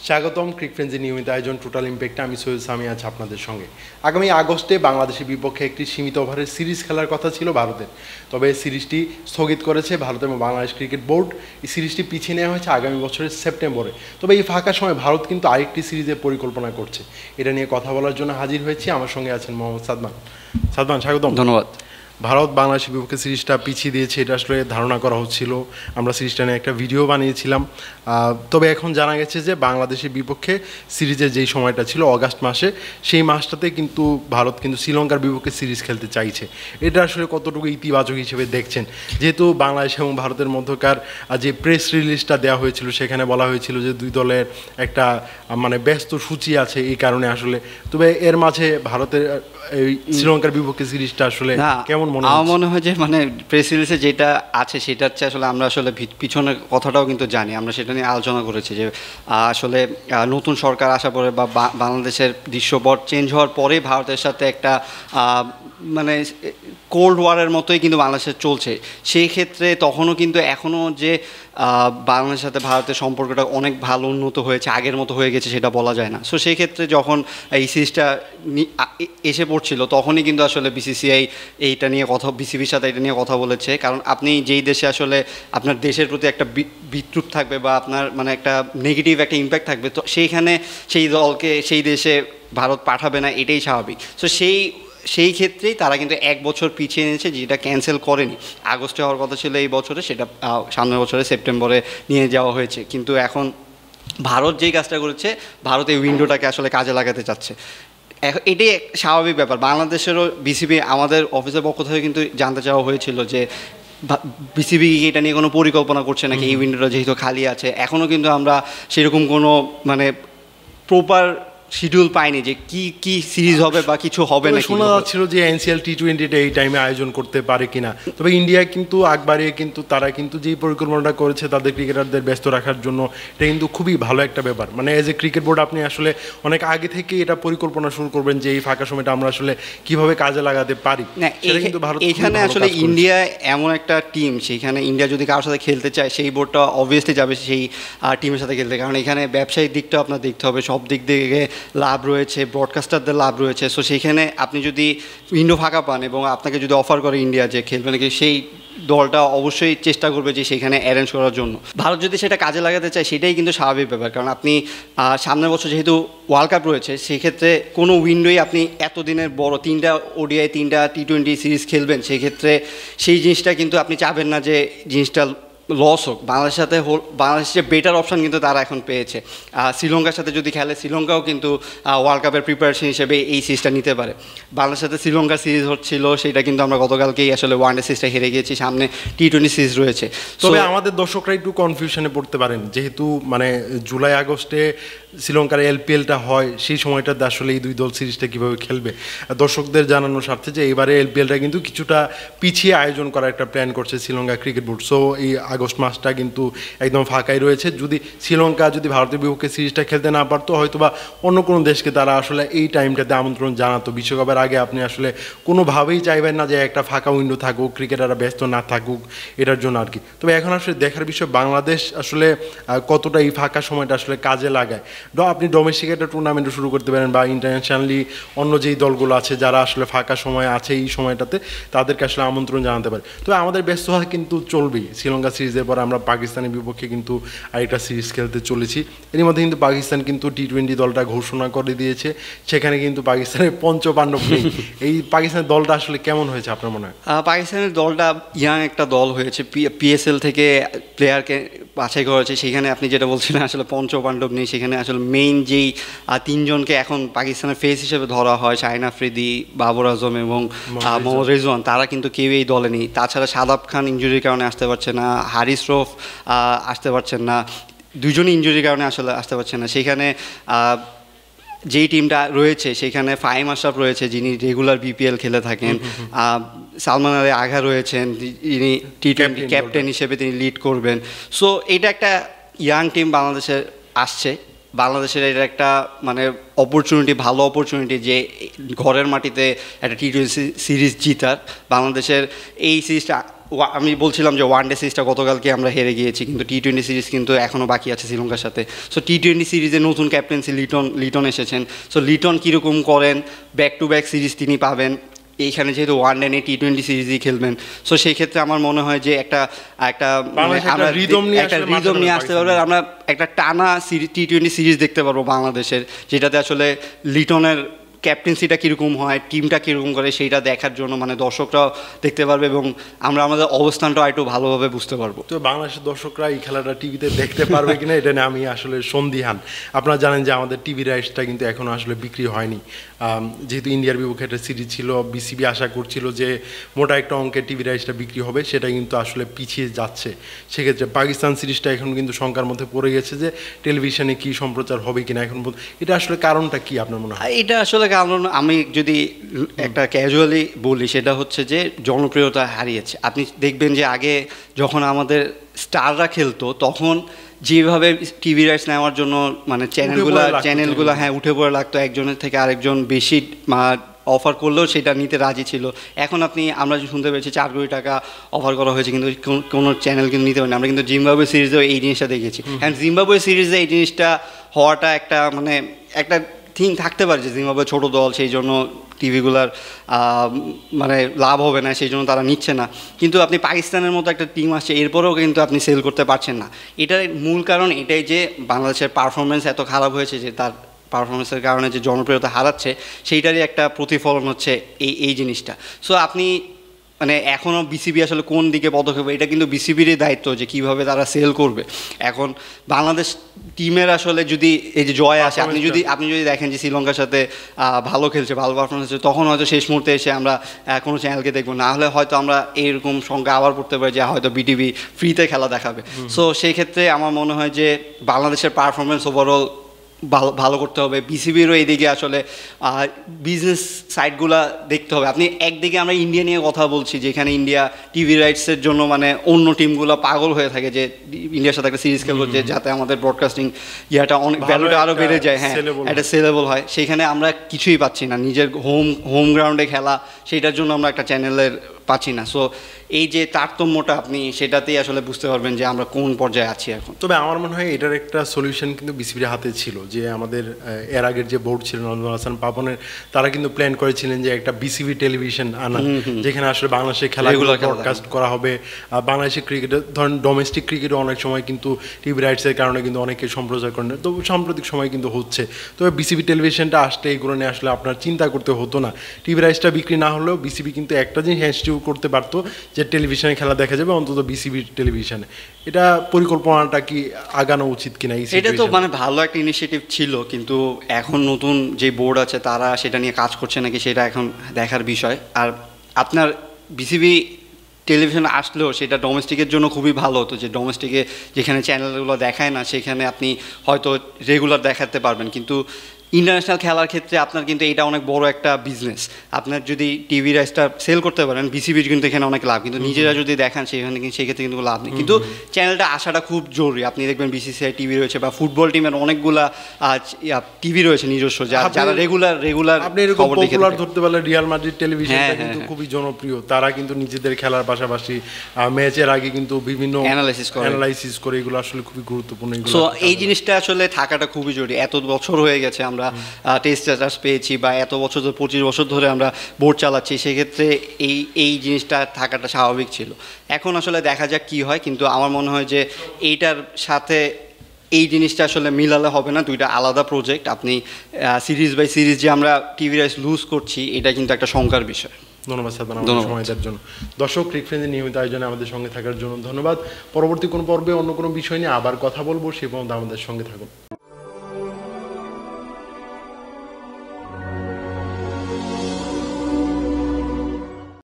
স্বাগতম ক্রিকফ্রেন্সের নিয়মিত আয়োজন টোটাল ইম্প্যাক্টে আমি সৈয়দ সামি আছি আপনাদের সঙ্গে। আগামী আগস্টে বাংলাদেশের বিপক্ষে একটি সীমিত ওভারের সিরিজ খেলার কথা ছিল ভারতের, তবে এই সিরিজটি স্থগিত করেছে ভারত এবং বাংলাদেশ ক্রিকেট বোর্ড। এই সিরিজটি পিছিয়ে নেওয়া হয়েছে আগামী বছরের সেপ্টেম্বরে। তবে এই ফাঁকা সময় ভারত কিন্তু আরেকটি সিরিজের পরিকল্পনা করছে। এটা নিয়ে কথা বলার জন্য হাজির হয়েছি, আমার সঙ্গে আছেন মোহাম্মদ সাদমান। সাদমান, স্বাগতম। ধন্যবাদ। ভারত বাংলাদেশের বিপক্ষে সিরিজটা পিছিয়ে দিয়েছে, এটা আসলে ধারণা করা হচ্ছিল, আমরা সিরিজটা নিয়ে একটা ভিডিও বানিয়েছিলাম। তবে এখন জানা গেছে যে বাংলাদেশের বিপক্ষে সিরিজের যেই সময়টা ছিল অগাস্ট মাসে, সেই মাসটাতে কিন্তু ভারত কিন্তু শ্রীলঙ্কার বিপক্ষে সিরিজ খেলতে চাইছে। এটা আসলে কতটুকু ইতিবাচক হিসেবে দেখছেন? যেহেতু বাংলাদেশ এবং ভারতের মধ্যকার যে প্রেস রিলিজটা দেওয়া হয়েছিল সেখানে বলা হয়েছিল যে দুই দলের একটা মানে ব্যস্ত সূচি আছে, এই কারণে আসলে। তবে এর মাঝে ভারতের এই শ্রীলঙ্কার বিপক্ষে সিরিজটা আসলে কেমন মনে হয়? আমার মনে হয় যে মানে প্রেস রিলিজে যেটা আছে সেটা হচ্ছে আসলে আমরা আসলে পিছনের কথাটাও কিন্তু জানি, আমরা সেটা নিয়ে আলোচনা করেছি যে আসলে নতুন সরকার আসার পরে বা বাংলাদেশের দৃশ্যপট চেঞ্জ হওয়ার পরে ভারতের সাথে একটা মানে কোল্ড ওয়ারের মতোই কিন্তু বাংলাদেশের চলছে। সেই ক্ষেত্রে তখনও কিন্তু এখনও যে বাংলাদেশের সাথে ভারতের সম্পর্কটা অনেক ভালো উন্নত হয়েছে, আগের মতো হয়ে গেছে সেটা বলা যায় না। সো সেই ক্ষেত্রে যখন এই সিরিজটা এসে পড়ছিল তখনই কিন্তু আসলে বিসিসিআই এইটা নিয়ে বিসিবির সাথে এটা নিয়ে কথা বলেছে। কারণ আপনি যেই দেশে আসলে আপনার দেশের প্রতি একটা বিদ্রুপ থাকবে বা আপনার মানে একটা নেগেটিভ একটা ইম্প্যাক্ট থাকবে, তো সেইখানে সেই দলকে সেই দেশে ভারত পাঠাবে না, এটাই স্বাভাবিক। সো সেই ক্ষেত্রেই তারা কিন্তু এক বছর পিছিয়ে এনেছে, যেটা ক্যান্সেল করেনি। আগস্টে হওয়ার কথা ছিল এই বছরে, সেটা সামনের বছরে সেপ্টেম্বরে নিয়ে যাওয়া হয়েছে। কিন্তু এখন ভারত যেই কাজটা করেছে, ভারত এই উইন্ডোটাকে আসলে কাজে লাগাতে চাচ্ছে। এটাই স্বাভাবিক ব্যাপার। বাংলাদেশেরও বিসিবি আমাদের অফিসের পক্ষ থেকে কিন্তু জানতে চাওয়া হয়েছিল যে বিসিবি এটা নিয়ে কোনো পরিকল্পনা করছে নাকি, এই উইন্ডোটা যেহেতু খালি আছে। এখনও কিন্তু আমরা সেরকম কোনো মানে প্রপার শিডিউল পাইনি যে কি সিরিজ হবে বা কিছু হবে না। শোনা যাচ্ছিল যে এনসিএল টি20টা এই টাইমে আয়োজন করতে পারে কিনা। তবে ইন্ডিয়া কিন্তু আগবাড়িয়ে কিন্তু তারা কিন্তু যেই পরিকল্পনাটা করেছে তাদের ক্রিকেটারদের ব্যস্ত রাখার জন্য, এটা কিন্তু খুবই ভালো একটা ব্যাপার। মানে এজ এ ক্রিকেট বোর্ড আপনি আসলে অনেক আগে থেকে এটা পরিকল্পনা শুরু করবেন যে এই ফাঁকা সময়টা আমরা আসলে কিভাবে কাজে লাগাতে পারি। কিন্তু ভারত এখানে আসলে ইন্ডিয়া এমন একটা টিম, সেইখানে ইন্ডিয়া যদি কারোর সাথে খেলতে চায় সেই বোর্ডটা অবভিয়াসলি যাবে সেই টিমের সাথে খেলতে। কারণ এখানে ব্যবসায়িক দিকটাও আপনার দেখতে হবে, সব দিক থেকে লাভ রয়েছে, ব্রডকাস্টারদের লাভ রয়েছে। সো সেইখানে আপনি যদি উইন্ডো ফাঁকা পান এবং আপনাকে যদি অফার করে ইন্ডিয়া যে খেলবে নাকি, সেই দলটা অবশ্যই চেষ্টা করবে যে সেখানে অ্যারেঞ্জ করার জন্য। ভারত যদি সেটা কাজে লাগাতে চায় সেটাই কিন্তু স্বাভাবিক ব্যাপার। কারণ আপনি সামনের বছর যেহেতু ওয়ার্ল্ড কাপ রয়েছে, সেক্ষেত্রে কোনো উইন্ডোই আপনি এতদিনের বড় 3টা ওডিআই 3টা টি20 সিরিজ খেলবেন, সেক্ষেত্রে সেই জিনিসটা কিন্তু আপনি চাবেন না যে জিনিসটা লস হোক। বাংলাদেশের সাথে বাংলাদেশের বেটার অপশান কিন্তু তারা এখন পেয়েছে। শ্রীলঙ্কার সাথে যদি খেলে, শ্রীলঙ্কাও কিন্তু ওয়ার্ল্ড কাপের প্রিপারেশন হিসেবে এই সিরিজটা নিতে পারে। বাংলাদেশের সাথে শ্রীলঙ্কার সিরিজ হচ্ছিল, সেটা কিন্তু আমরা গতকালকেই আসলে ওয়ানডে সিরিজটা হেরে গিয়েছি, সামনে টি20 সিরিজ রয়েছে। তবে আমাদের দর্শকরা একটু কনফিউশনে পড়তে পারেন, যেহেতু মানে জুলাই আগস্টে শ্রীলঙ্কার এলপিএলটা হয়, সেই সময়টাতে আসলে এই দুই দল সিরিজটা কীভাবে খেলবে। দর্শকদের জানানোর স্বার্থে যে এবারে এলপিএলটা কিন্তু কিছুটা পিছিয়ে আয়োজন করার একটা প্ল্যান করছে শ্রীলঙ্কা ক্রিকেট বোর্ড। সো এই আগস্ট মাসটা কিন্তু একদম ফাঁকাই রয়েছে। যদি শ্রীলঙ্কা যদি ভারতের বিপক্ষে সিরিজটা খেলতে না পারতো, হয়তো বা অন্য কোনো দেশকে তারা আসলে এই টাইমটাতে আমন্ত্রণ জানাতো। বিশ্বকাপের আগে আপনি আসলে কোনোভাবেই চাইবেন না যে একটা ফাঁকা উইন্ডো থাকুক, ক্রিকেটাররা ব্যস্ত না থাকুক, এটার জন্য আর কি। তবে এখন আসলে দেখার বিষয় বাংলাদেশ আসলে কতটা এই ফাঁকা সময়টা আসলে কাজে লাগায়। আপনি ডোমেস্টিক একটা টুর্নামেন্টও শুরু করতে পারেন বা ইন্টারন্যাশনালি অন্য যেই দলগুলো আছে যারা আসলে ফাঁকা সময় আছে এই সময়টাতে, তাদেরকে আসলে আমন্ত্রণ জানাতে পারে। তবে আমাদের ব্যস্ত হওয়া কিন্তু চলবেই। শ্রীলঙ্কা সিরিজের পর আমরা পাকিস্তানের বিপক্ষে কিন্তু আরেকটা সিরিজ খেলতে চলেছি। এর মধ্যে কিন্তু পাকিস্তান কিন্তু টি20 দলটা ঘোষণা করে দিয়েছে, সেখানে কিন্তু পাকিস্তানের পঞ্চপাণ্ডব নেই। এই পাকিস্তানের দলটা আসলে কেমন হয়েছে আপনার মনে হয়? পাকিস্তানের দলটা ইয়াং একটা দল হয়েছে, পিএসএল থেকে প্লেয়ারকে বাছাই করা হয়েছে। সেখানে আপনি যেটা বলছিলেন আসলে পঞ্চপাণ্ডব নেই, সেখানে আসলে মেইন যেই 3জনকে এখন পাকিস্তানের ফেস হিসেবে ধরা হয়, শাহিন আফ্রিদি, বাবর আজম এবং মোহাম্মদ রিজওয়ান, তারা কিন্তু কেউ এই দলে নেই। তাছাড়া শাদাব খান ইনজুরির কারণে আসতে পারছে না, হারিস রফ আসতে পারছেন না, দুজনই ইনজুরির কারণে আসলে আসতে পারছেন না। সেখানে যেই টিমটা রয়েছে সেখানে ফাহিম আশরাফ রয়েছে, যিনি রেগুলার বিপিএল খেলে থাকেন, সালমান আলী আগা রয়েছেন, যিনি টি20 ক্যাপ্টেন হিসেবে তিনি লিড করবেন। সো এটা একটা ইয়াং টিম বাংলাদেশের আসছে। বাংলাদেশের এটা একটা মানে অপরচুনিটি, ভালো অপরচুনিটি যে ঘরের মাটিতে একটা টি20 সিরিজ জিতার। বাংলাদেশের এই সিরিজটা আমি বলছিলাম যে ওয়ানডে সিরিজটা গতকালকে আমরা হেরে গিয়েছি, কিন্তু টি-20 সিরিজ কিন্তু এখনও বাকি আছে শ্রীলঙ্কার সাথে। সো টি-20 সিরিজে নতুন ক্যাপ্টেন্সি লিটন এসেছেন। সো লিটন কীরকম করেন, ব্যাক টু ব্যাক সিরিজ তিনি পাবেন এইখানে, যেহেতু ওয়ানডে নিয়ে টি-20 সিরিজই খেলবেন। সো সেই ক্ষেত্রে আমার মনে হয় যে একটা আমরা রিদম নিয়ে আসতে পারবো, আমরা একটা টানা টি-20 সিরিজ দেখতে পারবো বাংলাদেশের, যেটাতে আসলে লিটনের ক্যাপ্টেন্সিটা কীরকম হয়, টিমটা কীরকম করে, সেইটা দেখার জন্য মানে দর্শকরাও দেখতে পারবে এবং আমরা আমাদের অবস্থানটাও একটু ভালোভাবে বুঝতে পারবো। তো বাংলাদেশের দর্শকরা এই খেলাটা টিভিতে দেখতে পারবে কিনা এটা নিয়ে আমি আসলে সন্দিহান। আপনারা জানেন যে আমাদের টিভি রাইটসটা কিন্তু এখনও আসলে বিক্রি হয়নি, যেহেতু ইন্ডিয়ার বিপক্ষে একটা সিরিজ ছিল, বিসিবি আশা করছিল যে মোটা একটা অঙ্কের টিভি রাইটসটা বিক্রি হবে, সেটা কিন্তু আসলে পিছিয়ে যাচ্ছে। সেক্ষেত্রে পাকিস্তান সিরিজটা এখন কিন্তু শঙ্কার মধ্যে পড়ে গেছে যে টেলিভিশনে কি সম্প্রচার হবে কিনা এখন। এটা আসলে কারণটা কি আপনার মনে হয়? এটা আসলে কারণ আমি যদি একটা ক্যাজুয়ালি বলি, সেটা হচ্ছে যে জনপ্রিয়তা হারিয়েছে। আপনি দেখবেন যে আগে যখন আমাদের স্টাররা খেলতো তখন যেভাবে টিভি রাইটস নেওয়ার জন্য মানে চ্যানেলগুলো হ্যাঁ উঠে পড়ে লাগতো, একজনের থেকে আরেকজন বেশি অফার করলেও সেটা নিতে রাজি ছিল। এখন আমরা শুনতে পেয়েছি 4 কোটি টাকা অফার করা হয়েছে, কিন্তু কোনো চ্যানেল কিন্তু নিতে পারেনি। আমরা কিন্তু জিম্বাবুয়ে সিরিজেও এই জিনিসটা দেখেছি। হ্যাঁ, জিম্বাবুয়ে সিরিজে এই জিনিসটা হওয়াটা একটা মানে একটা থিং থাকতে পারে যে জিম্বাবুয়ে ছোটো দল, সেই জন্য টিভিগুলার মানে লাভ হবে না, সেই জন্য তারা নিচ্ছে না। কিন্তু আপনি পাকিস্তানের মতো একটা টিম আসছে, এরপরেও কিন্তু আপনি সেল করতে পারছেন না। এটার মূল কারণ এটাই যে বাংলাদেশের পারফরমেন্স এত খারাপ হয়েছে যে তার পারফরমেন্সের কারণে যে জনপ্রিয়তা হারাচ্ছে, সেইটারই একটা প্রতিফলন হচ্ছে এই জিনিসটা। সো আপনি মানে এখনও বিসিবি আসলে কোন দিকে পদক্ষেপ, এটা কিন্তু বিসিবিরই দায়িত্ব যে কীভাবে তারা সেল করবে। এখন বাংলাদেশ টিমের আসলে যদি এই যে জয় আসে, আপনি যদি দেখেন যে শ্রীলঙ্কার সাথে ভালো খেলছে, ভালো পারফরমেন্স হচ্ছে, তখন হয়তো শেষ মুহূর্তে এসে আমরা কোনো চ্যানেলকে দেখবো, না হলে হয়তো আমরা এইরকম সংখ্যা আবার পড়তে পারি যে হয়তো বিটিভি ফ্রিতে খেলা দেখাবে। সো সেই ক্ষেত্রে আমার মনে হয় যে বাংলাদেশের পারফরমেন্স ওভারঅল ভালো করতে হবে। বিসিবিরও এইদিকে আসলে বিজনেস সাইডগুলো দেখতে হবে। আপনি একদিকে আমরা ইন্ডিয়া নিয়ে কথা বলছি, যেখানে ইন্ডিয়া টিভি রাইটসের জন্য মানে অন্য টিমগুলো পাগল হয়ে থাকে যে ইন্ডিয়ার সাথে একটা সিরিজ খেলবো, যে যাতে আমাদের ব্রডকাস্টিং ইয়াটা অনেক ভ্যালুটা আরও বেড়ে যায়, হ্যাঁ একটা সেলেবল হয়। সেইখানে আমরা কিছুই পাচ্ছি না, নিজের হোম গ্রাউন্ডে খেলা, সেইটার জন্য আমরা একটা চ্যানেলের পাচ্ছি না। সো এই যে তারতম্যটা আপনি সেটাতেই আসলে বুঝতে পারবেন যে আমরা কোন পর্যায়ে আছি এখন। তবে আমার মনে হয় এটার একটা সলিউশন কিন্তু বিসিবির হাতে ছিল, যে আমাদের এর আগের যে বোর্ড ছিল নজরুল হাসান পাপনের, তারা কিন্তু প্ল্যান করেছিলেন যে একটা বিসিবি টেলিভিশন আনা, যেখানে আসলে বাংলাদেশের খেলাগুলো ব্রডকাস্ট করা হবে। বাংলাদেশের ক্রিকেটে ধরেন ডোমেস্টিক ক্রিকেটও অনেক সময় কিন্তু টিভি রাইটসের কারণে কিন্তু অনেকে সম্প্রচার করেন, তো সাম্প্রতিক সময় কিন্তু হচ্ছে। তবে বিসিবি টেলিভিশনটা আসলে এগুলো নিয়ে আসলে আপনার চিন্তা করতে হতো না। টিভি রাইটসটা বিক্রি না হলেও বিসিবি কিন্তু একটা জিনিস হ্যান্ডস্টিউ করতে পারতো যে টেলিভিশনে খেলা দেখা যাবে অন্তত বিসিবির টেলিভিশনে। এটা পরিকল্পনাটা কি আগানো উচিত কিনা? এটা তো মানে ভালো একটা ইনিশিয়েটিভ ছিল, কিন্তু এখন নতুন যে বোর্ড আছে তারা সেটা নিয়ে কাজ করছে নাকি সেটা এখন দেখার বিষয়। আর আপনার বিসিবি টেলিভিশন আসলেও সেটা ডোমেস্টিকের জন্য খুবই ভালো হতো, যে ডোমেস্টিকে যেখানে চ্যানেলগুলো দেখায় না সেখানে আপনি হয়তো রেগুলার দেখাতে পারবেন, কিন্তু ইন্টারন্যাশনাল খেলার ক্ষেত্রে আপনার কিন্তু এটা অনেক বড় একটা বিজনেস। আপনার যদি টিভি রাইটসটা সেল করতে পারেন, বিসিবির কিন্তু এখানে অনেক লাভ, কিন্তু নিজেরা যদি দেখান সেখানে সেক্ষেত্রে কিন্তু লাভ নেই। কিন্তু চ্যানেলটা আসাটা খুব জরুরি। আপনি দেখবেন বিসিসিআই টিভি রয়েছে বা ফুটবল টিমের অনেকগুলা টিভি রয়েছে নিজস্ব, যারা রেগুলার আপনি এরকম পপুলার ধরতে পারলে রিয়াল মাদ্রিদ টেলিভিশনটা কিন্তু খুবই জনপ্রিয়। তারা কিন্তু নিজেদের খেলার পাশাপাশি ম্যাচের আগে কিন্তু বিভিন্ন অ্যানালাইসিস করে, এগুলো আসলে খুবই গুরুত্বপূর্ণ। সো এই জিনিসটা আসলে থাকাটা খুবই জরুরি। এত বছর হয়ে গেছে আমরা টেস্ট স্ট্যাটাস পেয়েছি, বা এত বছর 25 বছর ধরে আমরা বোর্ড চালাচ্ছি, সেক্ষেত্রে এই জিনিসটা থাকাটা স্বাভাবিক ছিল। এখন আসলে দেখা যাক কি হয়, কিন্তু আমার মনে হয় যে এইটার সাথে এই জিনিসটা আসলে মিলালে হবে না, দুইটা আলাদা প্রজেক্ট। আপনি সিরিজ বাই সিরিজ যে আমরা টিভি রাইটস লুজ করছি, এটা কিন্তু একটা শঙ্কার বিষয়। ধন্যবাদ স্যার আমাদের সময় দেওয়ার জন্য। দর্শক, ক্রিক ফ্রেন্ডের নিয়মিত আয়োজনে আমাদের সঙ্গে থাকার জন্য ধন্যবাদ। পরবর্তী কোনো পর্বে অন্য কোনো বিষয় নিয়ে আবার কথা বলবো, সে পর্যন্ত আমাদের সঙ্গে থাকুন।